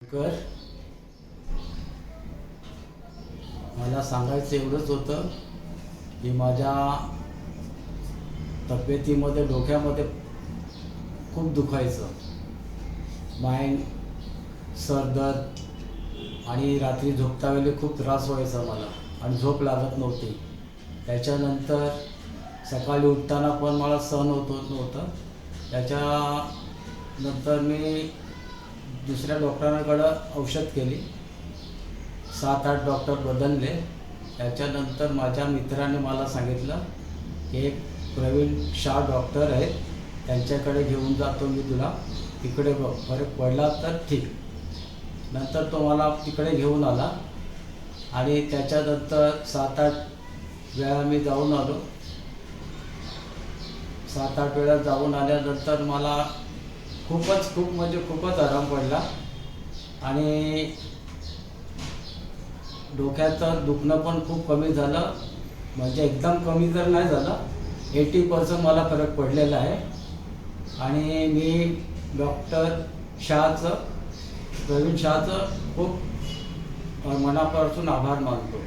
कर मला सांगायचं एवढंच होतं की माझ्या तब्येतीमध्ये डोक्यामध्ये खूप दुखायचं, माइंड सरदर्द आणि रात्री झोपता वेळी खूप त्रास व्हायचा मला आणि झोप लागत नव्हती. त्याच्यानंतर सकाळी उठताना पण मला सहन होत नव्हतं. त्याच्यानंतर मी दुसऱ्या डॉक्टरांकडं औषध केली, 7-8 डॉक्टर बदलले. त्याच्यानंतर माझ्या मित्राने मला सांगितलं की एक प्रवीण शाह डॉक्टर आहेत, त्यांच्याकडे घेऊन जातो मी तुला, तिकडे बघ, फरक पडला तर ठीक. नंतर तो मला तिकडे घेऊन आला आणि त्याच्यानंतर 7-8 वेळा मी जाऊन आलो. 7-8 वेळा जाऊन आल्यानंतर मला खूपच आराम पडला आणि डोक्याचं दुखणं पण खूप कमी झालं. म्हणजे एकदम कमी तर नाही झालं, 80% मला फरक पडलेला आहे. आणि मी प्रवीण शाहचं खूप मनापासून आभार मानतो.